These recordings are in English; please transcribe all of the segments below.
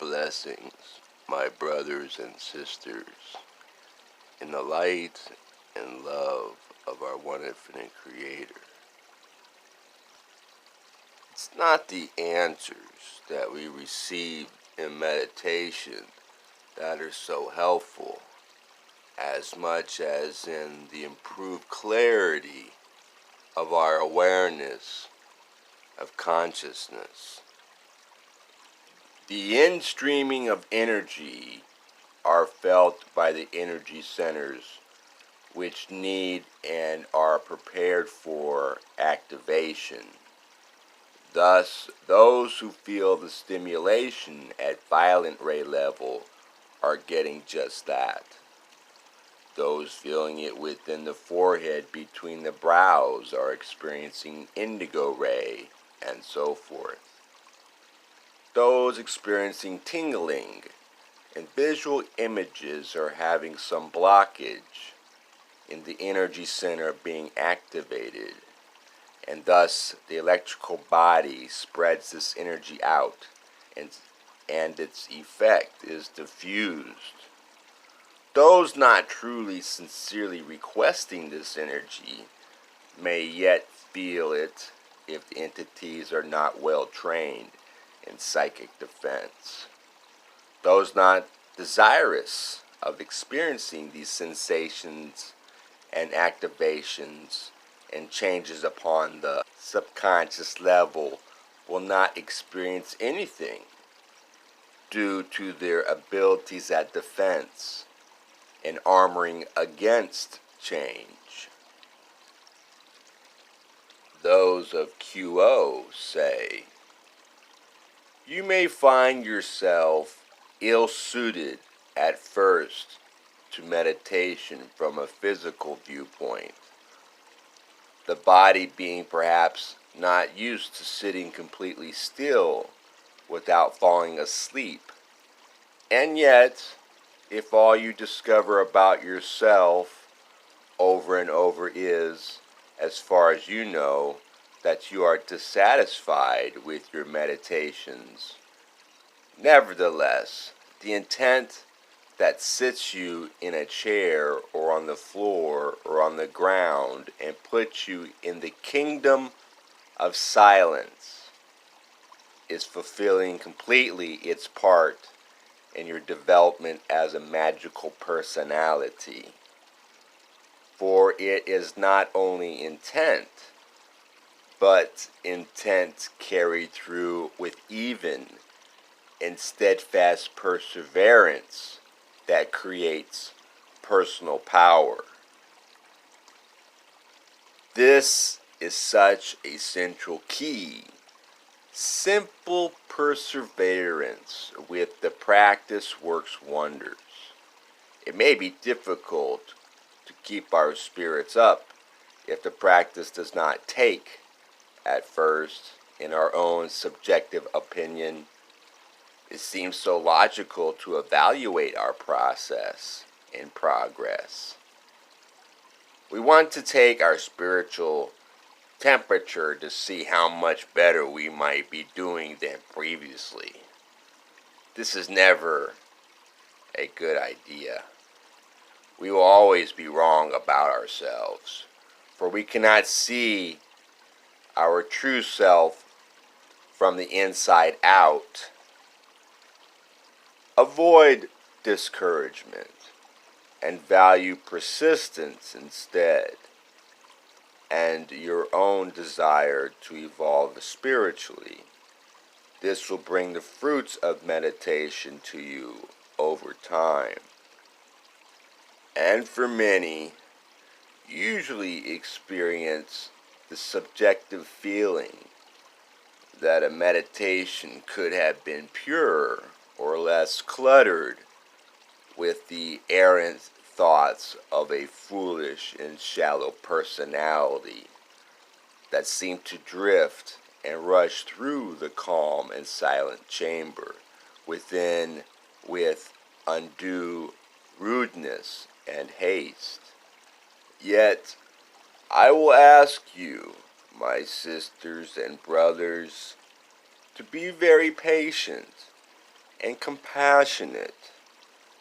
Blessings, my brothers and sisters, in the light and love of our one infinite Creator. It's not the answers that we receive in meditation that are so helpful, as much as in the improved clarity of our awareness of consciousness. The in-streaming of energy are felt by the energy centers which need and are prepared for activation. Thus, those who feel the stimulation at violent ray level are getting just that. Those feeling it within the forehead between the brows are experiencing indigo ray, and so forth. Those experiencing tingling and visual images are having some blockage in the energy center being activated, and thus the electrical body spreads this energy out, and its effect is diffused. Those not truly sincerely requesting this energy may yet feel it if the entities are not well trained in psychic defense. Those not desirous of experiencing these sensations and activations and changes upon the subconscious level will not experience anything due to their abilities at defense and armoring against change. Those of QO say, you may find yourself ill-suited at first to meditation from a physical viewpoint, the body being perhaps not used to sitting completely still without falling asleep. And yet, if all you discover about yourself over and over is, as far as you know, that you are dissatisfied with your meditations, nevertheless, the intent that sits you in a chair or on the floor or on the ground and puts you in the kingdom of silence is fulfilling completely its part in your development as a magical personality. For it is not only intent, but intent carried through with even and steadfast perseverance that creates personal power. This is such a central key. Simple perseverance with the practice works wonders. It may be difficult to keep our spirits up if the practice does not take at first, in our own subjective opinion. It seems so logical to evaluate our process in progress. We want to take our spiritual temperature to see how much better we might be doing than previously. This is never a good idea. We will always be wrong about ourselves, for we cannot see our true self from the inside out. Avoid discouragement and value persistence instead, and your own desire to evolve spiritually. This will bring the fruits of meditation to you over time. And for many, usually experience the subjective feeling that a meditation could have been purer or less cluttered with the errant thoughts of a foolish and shallow personality that seemed to drift and rush through the calm and silent chamber within with undue rudeness and haste. Yet, I will ask you, my sisters and brothers, to be very patient and compassionate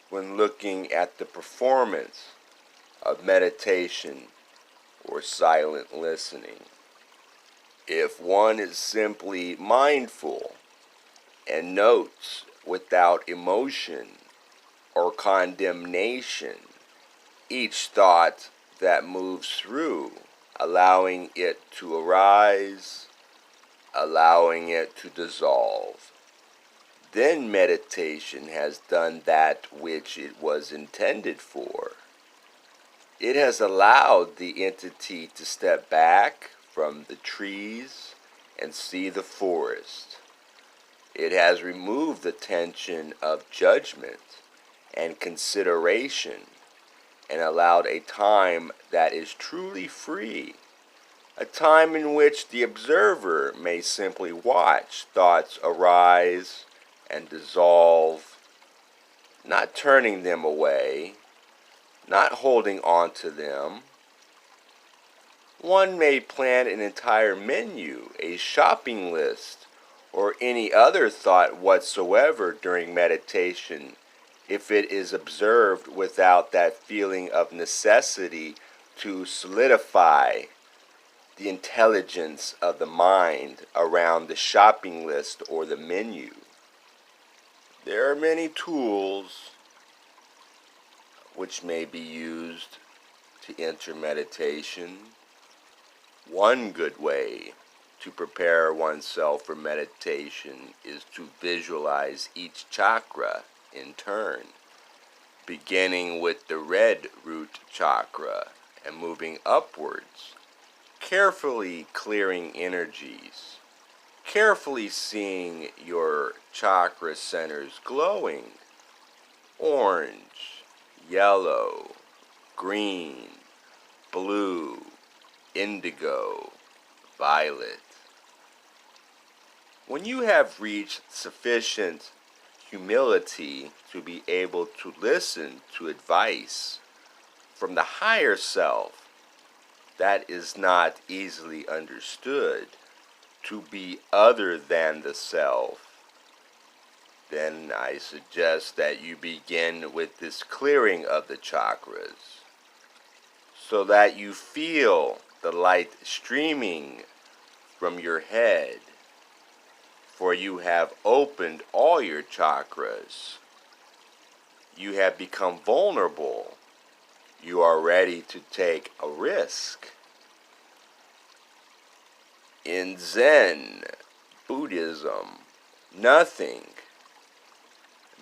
when looking at the performance of meditation or silent listening. If one is simply mindful and notes without emotion or condemnation each thought that moves through, allowing it to arise, allowing it to dissolve, then meditation has done that which it was intended for. It has allowed the entity to step back from the trees and see the forest. It has removed the tension of judgment and consideration and allowed a time that is truly free, a time in which the observer may simply watch thoughts arise and dissolve, not turning them away, not holding on to them. One may plan an entire menu, a shopping list, or any other thought whatsoever during meditation if it is observed without that feeling of necessity to solidify the intelligence of the mind around the shopping list or the menu. There are many tools which may be used to enter meditation. One good way to prepare oneself for meditation is to visualize each chakra in turn, beginning with the red root chakra and moving upwards, carefully clearing energies, carefully seeing your chakra centers glowing: orange, yellow, green, blue, indigo, violet. When you have reached sufficient humility to be able to listen to advice from the higher self that is not easily understood to be other than the self, then I suggest that you begin with this clearing of the chakras so that you feel the light streaming from your head, for you have opened all your chakras. You have become vulnerable. You are ready to take a risk. In Zen Buddhism, nothing,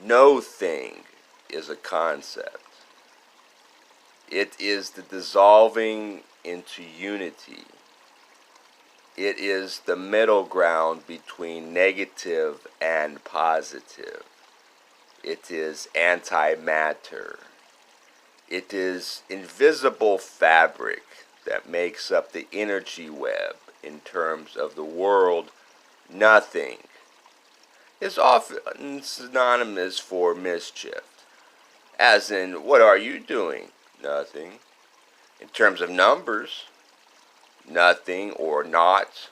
no thing is a concept. It is the dissolving into unity. It is the middle ground between negative and positive. It is antimatter. It is invisible fabric that makes up the energy web in terms of the world. Nothing is often synonymous for mischief, as in, what are you doing? Nothing. In terms of numbers, nothing or not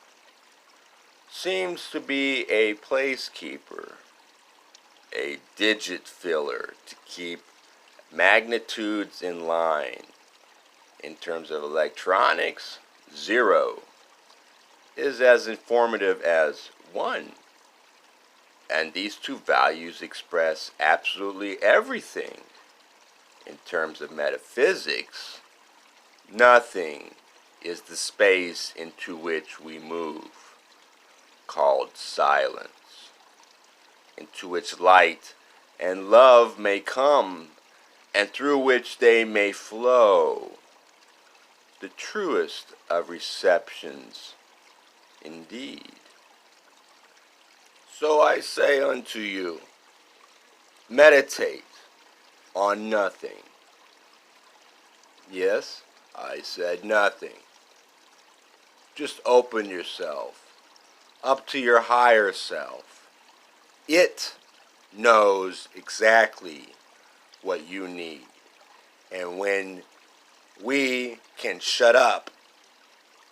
seems to be a placekeeper, a digit filler to keep magnitudes in line. In terms of electronics, 0 is as informative as 1. And these two values express absolutely everything. In terms of metaphysics, nothing is the space into which we move, called silence, into which light and love may come, and through which they may flow. The truest of receptions, indeed. So I say unto you, meditate on nothing. Yes, I said nothing. Just open yourself up to your higher self. It knows exactly what you need. And when we can shut up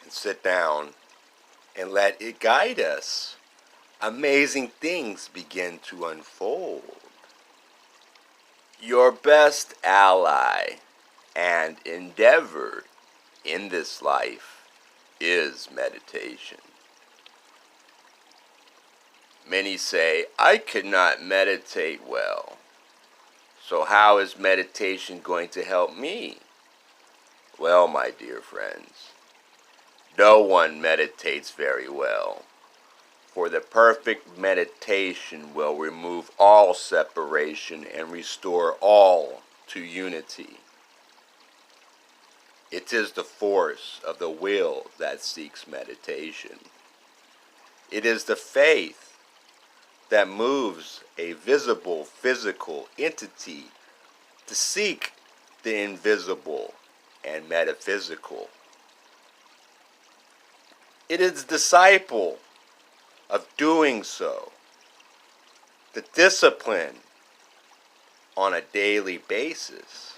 and sit down and let it guide us, amazing things begin to unfold. Your best ally and endeavor in this life is meditation. Many say, I could not meditate well, so how is meditation going to help me? Well, my dear friends, no one meditates very well, for the perfect meditation will remove all separation and restore all to unity. It is the force of the will that seeks meditation. It is the faith that moves a visible physical entity to seek the invisible and metaphysical. It is the disciple of doing so, the discipline on a daily basis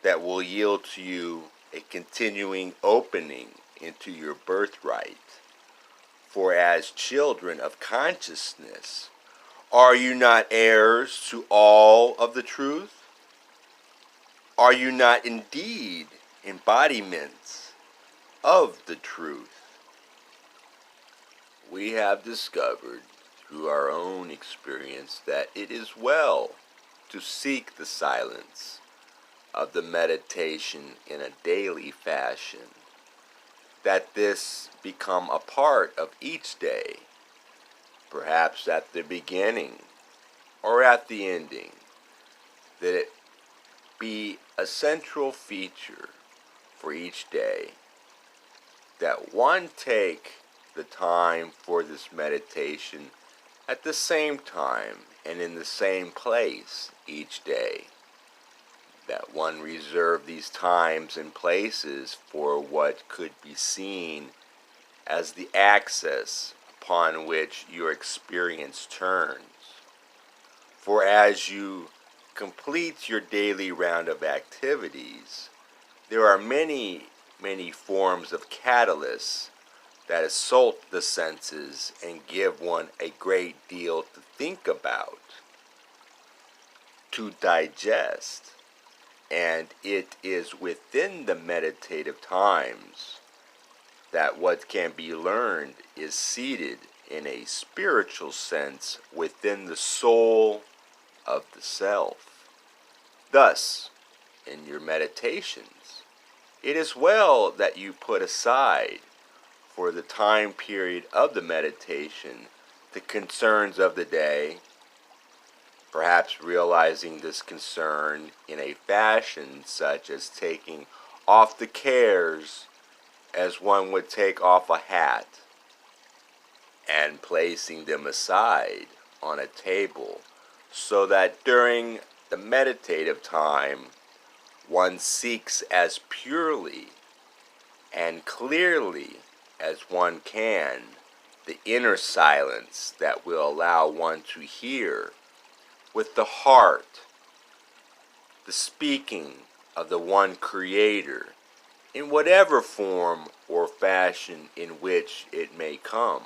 that will yield to you a continuing opening into your birthright. For as children of consciousness, are you not heirs to all of the truth? Are you not indeed embodiments of the truth? We have discovered through our own experience that it is well to seek the silence of the meditation in a daily fashion, that this become a part of each day, perhaps at the beginning or at the ending, that it be a central feature for each day, that one take the time for this meditation at the same time and in the same place each day, that one reserve these times and places for what could be seen as the axis upon which your experience turns. For as you complete your daily round of activities, there are many forms of catalysts that assault the senses and give one a great deal to think about, to digest. And it is within the meditative times that what can be learned is seated in a spiritual sense within the soul of the self. Thus, in your meditations, it is well that you put aside for the time period of the meditation the concerns of the day, perhaps realizing this concern in a fashion such as taking off the cares as one would take off a hat, and placing them aside on a table so that during the meditative time one seeks as purely and clearly as one can the inner silence that will allow one to hear with the heart the speaking of the one Creator in whatever form or fashion in which it may come.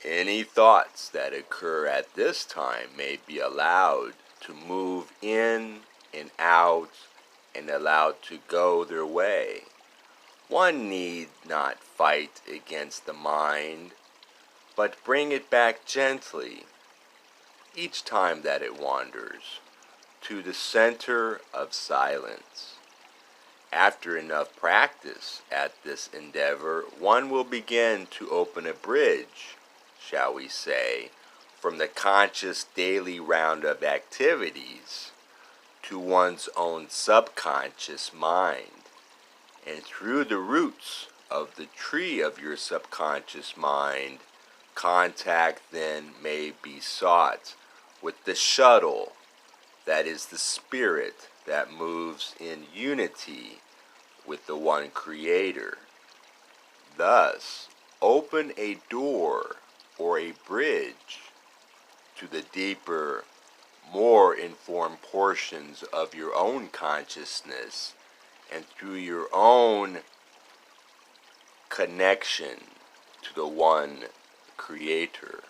Any thoughts that occur at this time may be allowed to move in and out and allowed to go their way. One need not fight against the mind, but bring it back gently, each time that it wanders, to the center of silence. After enough practice at this endeavor, one will begin to open a bridge, shall we say, from the conscious daily round of activities to one's own subconscious mind. And through the roots of the tree of your subconscious mind, contact then may be sought with the shuttle that is the spirit that moves in unity with the one Creator. Thus, open a door or a bridge to the deeper, more informed portions of your own consciousness, and through your own connection to the one Creator.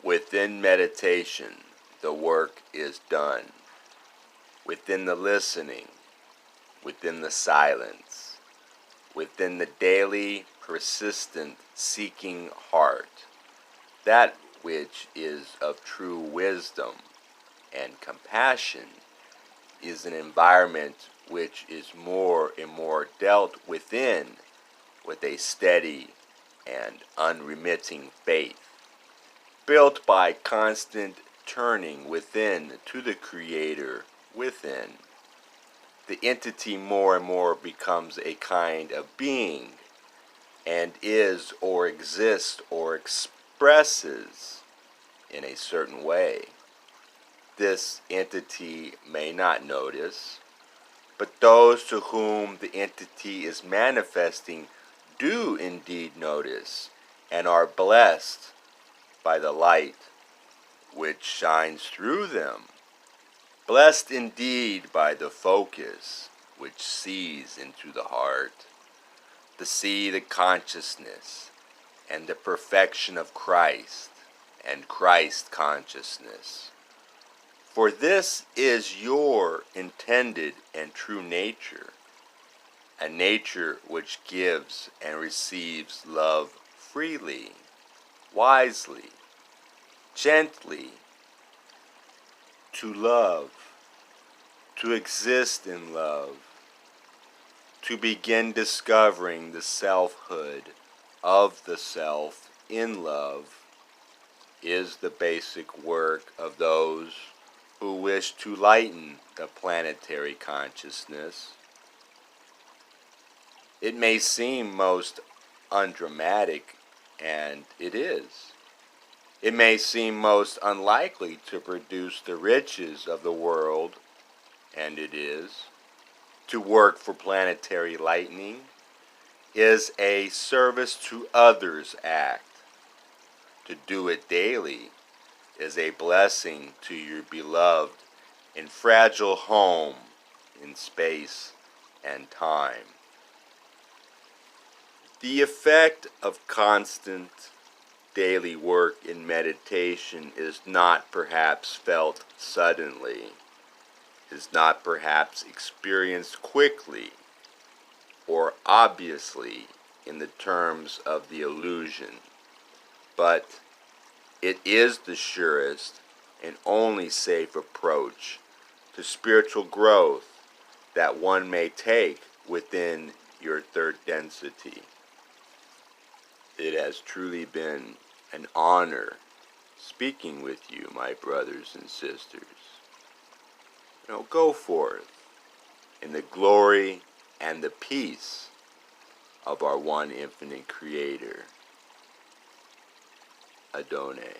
Within meditation, the work is done. Within the listening, within the silence, within the daily, persistent, seeking heart, that which is of true wisdom and compassion is an environment which is more and more dealt within with a steady and unremitting faith, built by constant turning within to the Creator within. The entity more and more becomes a kind of being, and is or exists or expresses in a certain way. This entity may not notice, but those to whom the entity is manifesting do indeed notice and are blessed by the light which shines through them. Blessed indeed by the focus which sees into the heart, to see the consciousness and the perfection of Christ and Christ consciousness. For this is your intended and true nature, a nature which gives and receives love freely, wisely, gently, to love, to exist in love, to begin discovering the selfhood of the self in love, is the basic work of those who wish to lighten the planetary consciousness. It may seem most undramatic, and it is. It may seem most unlikely to produce the riches of the world, and it is. To work for planetary lightening is a service to others act. To do it daily is a blessing to your beloved and fragile home in space and time. The effect of constant daily work in meditation is not perhaps felt suddenly, is not perhaps experienced quickly or obviously in the terms of the illusion, but it is the surest and only safe approach to spiritual growth that one may take within your third density. It has truly been an honor speaking with you, my brothers and sisters. Go forth in the glory and the peace of our one infinite Creator. Adonai.